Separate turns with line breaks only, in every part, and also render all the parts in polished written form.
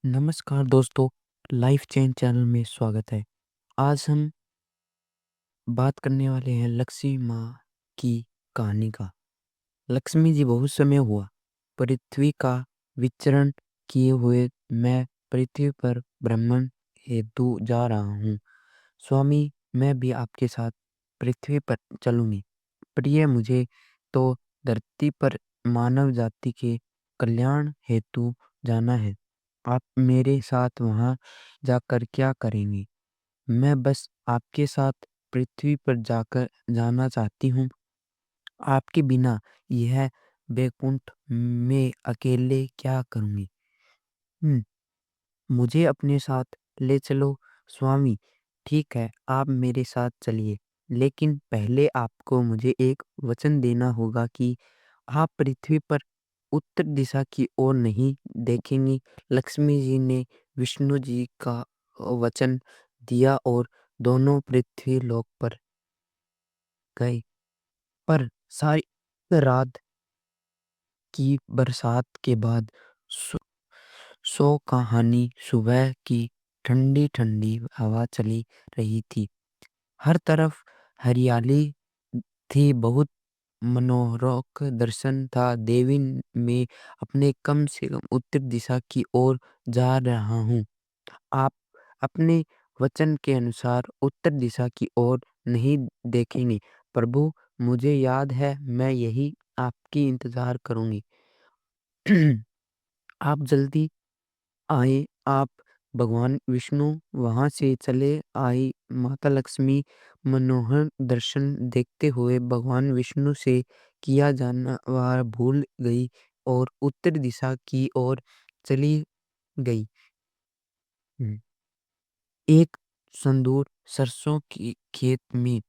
नमस्कार दोस्तों, life change channel में स्वागत है। आज हम बात करने वाले हैं लक्ष्मी माँ की कहानी का। लक्ष्मी जी बहुत समय हुआ पृथ्वी का विचरण किए हुए मैं पृथ्वी पर भ्रमण हेतु जा रहा हूँ। स्वामी, मैं भी आपके साथ पृथ्वी पर चलूंगी। प्रिय, मुझे तो धरती पर मानव जाति के कल्याण हेतु जाना है। आप मेरे साथ वहां जाकर क्या करेंगी? मैं बस आपके साथ पृथ्वी पर जाकर जाना चाहती हूँ। आपके बिना यह बैकुंठ में अकेले क्या करूँगी? हुँ, मुझे अपने साथ ले चलो स्वामी। ठीक है, आप मेरे साथ चलिए, लेकिन पहले आपको मुझे एक वचन देना होगा कि आप पृथ्वी पर उत्तर दिशा की ओर नहीं देखेंगी। लक्ष्मी जी ने विष्णु जी का वचन दिया और दोनों पृथ्वी लोक पर गए। पर सारी रात की बरसात के बाद सो सो कहानी सुबह की ठंडी ठंडी हवा चली रही थी। हर तरफ हरियाली थी, बहुत मनोरक दर्शन था। देवी में अपने कम से कम उत्तर दिशा की ओर जा रहा हूँ। आप अपने वचन के अनुसार उत्तर दिशा की ओर नहीं देखेंगे। प्रभु, मुझे याद है, मैं यही आपकी इंतजार करूंगी। आप जल्दी आए। आप भगवान विष्णु वहां से चले आई। माता लक्ष्मी मनोहर दर्शन देखते हुए भगवान विष्णु से किया जाना वह भूल गई और उत्तर दिशा की ओर चली गई। हम्म, एक संदूर सरसों की खेत में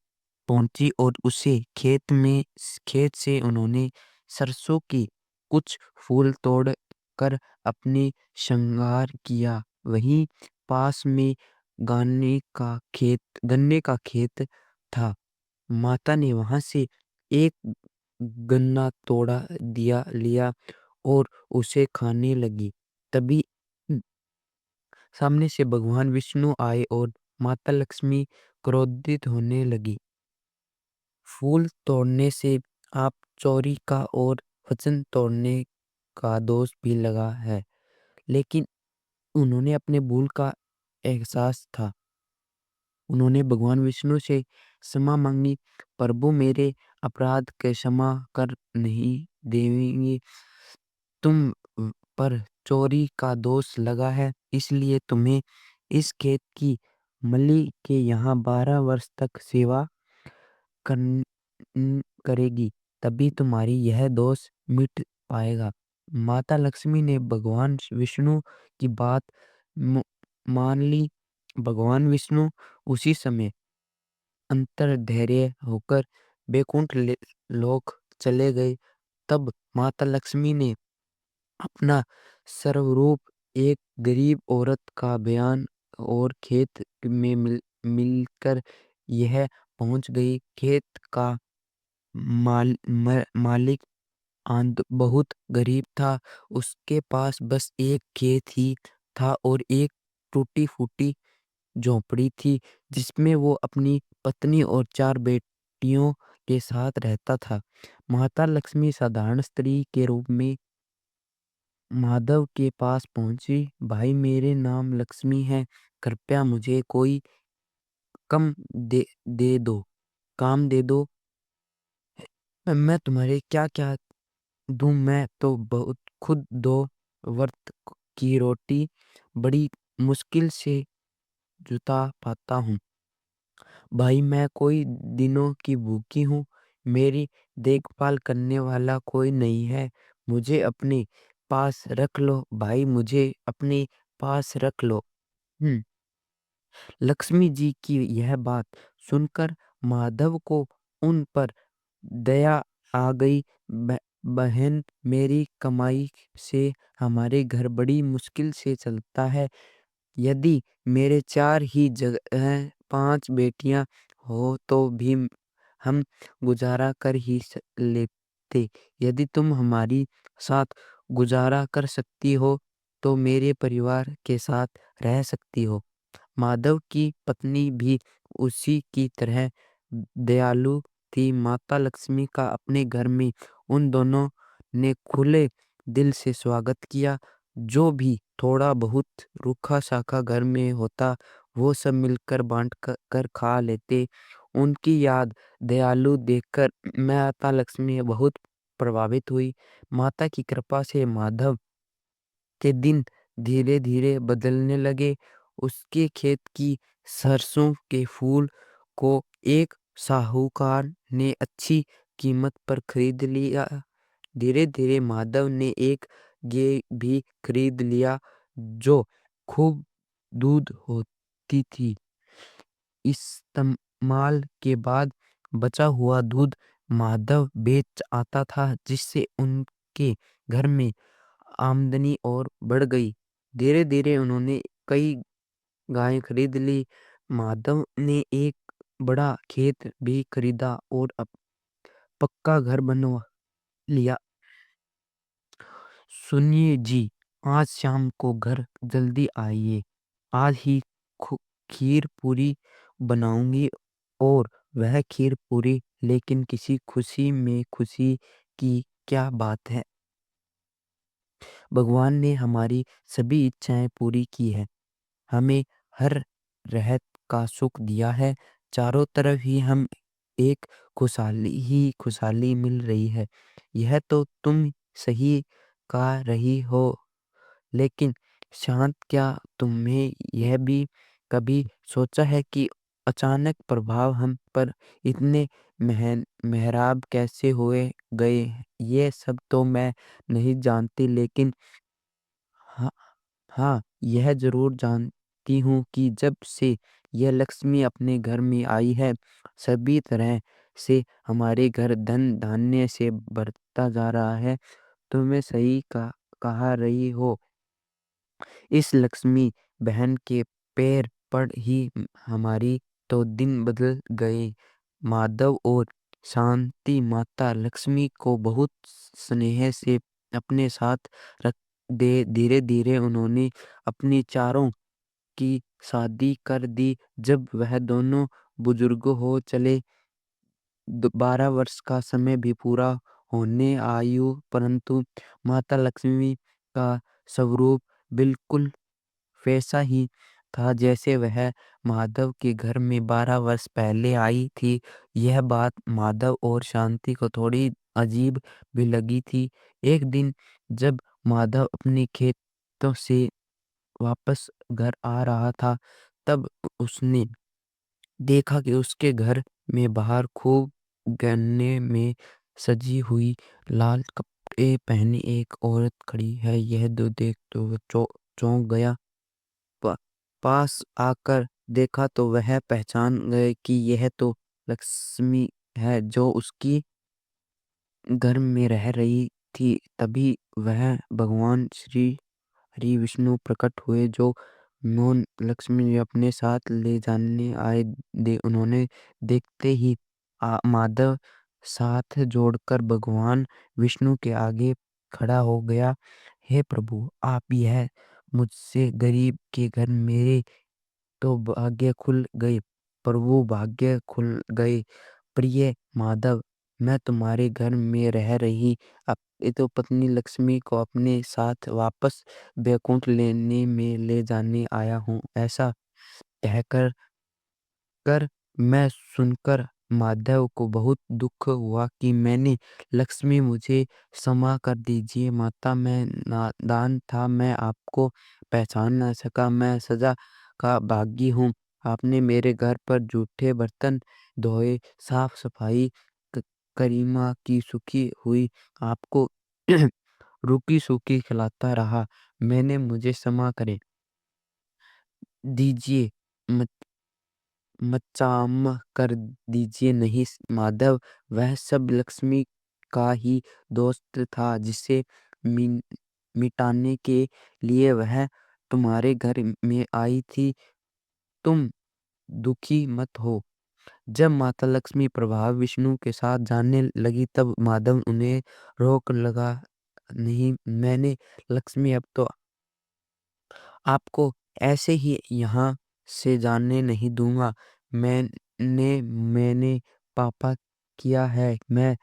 पहुंची और उसे खेत से उन्होंने सरसों के कुछ फूल तोड़ कर अपने श्रृंगार किया। वहीं पास में गन्ने का खेत था। माता ने वहां से एक गन्ना तोड़ा दिया लिया और उसे खाने लगी। तभी सामने से भगवान विष्णु आए और माता लक्ष्मी क्रोधित होने लगी। फूल तोड़ने से आप चोरी का और वचन तोड़ने का दोष भी लगा है। लेकिन उन्होंने अपने भूल का एहसास था। उन्होंने भगवान विष्णु से क्षमा मांगी। प्रभु, मेरे अपराध के क्षमा कर नहीं देंगे। तुम पर चोरी का दोष लगा है, इसलिए तुम्हें इस खेत की मली के यहाँ 12 वर्ष तक सेवा करन करेगी, तभी तुम्हारी यह दोष मिट पाएगा। माता लक्ष्मी ने भगवान विष्णु की बात म- मान ली। भगवान विष्णु उसी समय अंतर धैर्य होकर बैकुंठ लोक चले गए। तब माता लक्ष्मी ने अपना सर्वरूप एक गरीब औरत का बयान और खेत में मिलकर यह पहुंच गई। खेत का मालिक बहुत गरीब था। उसके पास बस एक खेत ही था और एक टूटी फूटी झोंपड़ी थी, जिसमें वो अपनी पत्नी और 4 बेटियों के साथ रहता था। माता लक्ष्मी साधारण स्त्री के रूप में माधव के पास पहुंची। भाई, मेरे नाम लक्ष्मी है, कृपया मुझे कोई कम दे दे दो काम दे दो। मैं तुम्हारे क्या क्या दूं? मैं तो बहुत खुद 2 वक्त की रोटी बड़ी मुश्किल से जुटा पाता हूँ। भाई, मैं कोई दिनों की भूखी हूँ। मेरी देखभाल करने वाला कोई नहीं है। मुझे अपने पास रख लो भाई, मुझे अपने पास रख लो। हम्म लक्ष्मी जी की यह बात सुनकर माधव को उन पर दया आ गई। बहन, मेरी कमाई से हमारे घर बड़ी मुश्किल से चलता है। यदि मेरे 4 ही जगह 5 बेटियां हो तो भी हम गुजारा कर ही लेते। यदि तुम हमारी साथ गुजारा कर सकती हो तो मेरे परिवार के साथ रह सकती हो। माधव की पत्नी भी उसी की तरह दयालु थी। माता लक्ष्मी का अपने घर में उन दोनों ने खुले दिल से स्वागत किया। जो भी थोड़ा बहुत रूखा साखा घर में होता वो सब मिलकर बांट कर खा लेते। उनकी याद दयालु देखकर माता लक्ष्मी बहुत प्रभावित हुई। माता की कृपा से माधव के दिन धीरे धीरे बदलने लगे। उसके खेत की सरसों के फूल को एक साहूकार ने अच्छी कीमत पर खरीद लिया। धीरे धीरे माधव ने एक गाय भी खरीद लिया जो खूब दूध होती थी। इस्तेमाल के बाद बचा हुआ दूध माधव बेच आता था, जिससे उनके घर में आमदनी और बढ़ गई। धीरे धीरे उन्होंने कई गायें खरीद ली। माधव ने एक बड़ा खेत भी खरीदा और पक्का घर बनवा लिया। सुनिए जी, आज शाम को घर जल्दी आइए। आज ही खीर पूरी बनाऊंगी। और वह खीर पूरी, लेकिन किसी खुशी में खुशी की क्या बात है। भगवान ने हमारी सभी इच्छाएं पूरी की है। हमें हर रहत का सुख दिया है। चारों तरफ ही हम एक खुशहाली ही खुशहाली मिल रही है। यह तो तुम सही कह रही हो, लेकिन शांत, क्या तुमने यह भी कभी सोचा है कि अचानक प्रभाव हम पर इतने मेहराब कैसे हुए गए। ये सब तो मैं नहीं जानती, लेकिन हाँ, हाँ, यह ज़रूर जानती हूँ कि जब से यह लक्ष्मी अपने घर में आई है, सभी तरह से हमारे घर धन धान्य से बढ़ता जा रहा है। तुम्हें सही कहा रही हो। इस लक्ष्मी बहन के पैर पड़ ही हमारी तो दिन बदल गए। माधव और शांति माता लक्ष्मी को बहुत स्नेह से अपने साथ रख दे। धीरे धीरे उन्होंने अपनी चारों की शादी कर दी। जब वह दोनों बुजुर्ग हो चले, 12 वर्ष का समय भी पूरा होने आयु, परंतु माता लक्ष्मी का स्वरूप बिल्कुल वैसा ही था जैसे वह माधव के घर में 12 वर्ष पहले आई थी। यह बात माधव और शांति को थोड़ी अजीब भी लगी थी। एक दिन जब माधव अपने खेतों से वापस घर आ रहा था, तब उसने देखा कि उसके घर में बाहर खूब गन्ने में सजी हुई लाल कपड़े पहनी एक औरत खड़ी है। यह दो देख तो वह चौंक गया। प- पास आकर देखा तो वह पहचान गए कि यह तो लक्ष्मी है जो उसकी घर में रह रही थी। तभी वह भगवान श्री हरि विष्णु प्रकट हुए, जो मोहन लक्ष्मी ने अपने साथ ले जाने आए। उन्होंने देखते ही माधव साथ जोड़कर भगवान विष्णु के आगे खड़ा हो गया। हे प्रभु, आप यह मुझसे गरीब के घर मेरे तो भाग्य खुल गए। प्रभु, भाग्य खुल गए। प्रिय माधव, मैं तुम्हारे घर में रह रही ये तो पत्नी लक्ष्मी को अपने साथ वापस बैकुंठ लेने में ले जाने आया हूँ। ऐसा कहकर कर मैं सुनकर माधव को बहुत दुख हुआ कि मैंने लक्ष्मी, मुझे क्षमा कर दीजिए माता, मैं नादान था, मैं आपको पहचान ना सका, मैं सजा का भागी हूँ। आपने मेरे घर पर जूठे बर्तन धोए, साफ सफाई करीमा की सुखी हुई आपको रूखी सूखी खिलाता रहा। मैंने मुझे क्षमा करे दीजिए। मच्चाम कर दीजिए। नहीं माधव, वह सब लक्ष्मी का ही दोस्त था, जिसे मिटाने के लिए वह तुम्हारे घर में आई थी। तुम दुखी मत हो। जब माता लक्ष्मी प्रभाव विष्णु के साथ जानने लगी, तब माधव उन्हें रोक लगा। नहीं, मैंने लक्ष्मी, अब तो आपको ऐसे ही यहाँ से जाने नहीं दूँगा। मैंने पापा किया है, मैं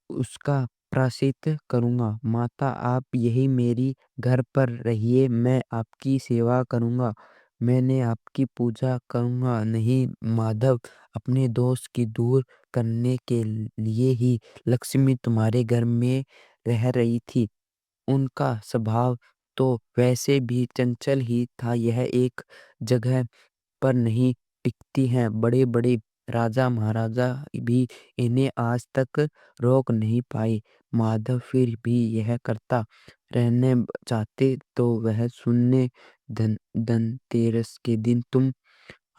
उसका प्रायश्चित करूँगा। माता आप यहीं मेरी घर पर रहिए, मैं आपकी सेवा करूँगा। मैंने आपकी पूजा करूँगा। नहीं माधव, अपने दोस्त की दूर करने के लिए ही लक्ष्मी तुम्हारे घर में रह रही थी। उनका स्वभाव तो वैसे भी चंचल ही था। यह एक जगह पर नहीं टिकती हैं। बड़े-बड़े राजा महाराजा भी इन्हें आज तक रोक नहीं पाए। माधव फिर भी यह करता रहने चाहते तो वह सुनने। धनतेरस के दिन तुम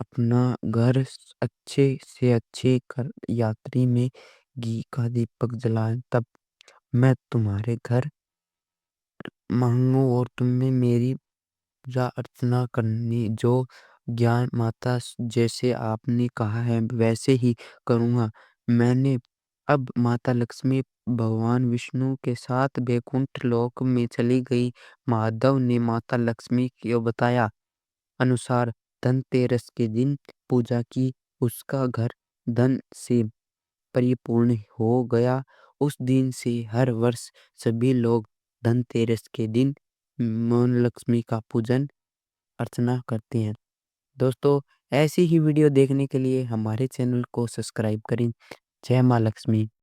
अपना घर अच्छे से अच्छे कर यात्री में घी का दीपक जलाएं, तब मैं तुम्हारे घर मांगू और तुम्हें मेरी पूजा अर्चना करनी। जो ज्ञान माता जैसे आपने कहा है वैसे ही करूँगा। मैंने अब माता लक्ष्मी भगवान विष्णु के साथ वैकुंठ लोक में चली गई। माधव ने माता लक्ष्मी को बताया अनुसार धनतेरस के दिन पूजा की। उसका घर धन से परिपूर्ण हो गया। उस दिन से हर वर्ष सभी लोग धनतेरस के दिन मां लक्ष्मी का पूजन अर्चना करते हैं। दोस्तों, ऐसी ही वीडियो देखने के लिए हमारे चैनल को सब्सक्राइब करें। जय माँ लक्ष्मी।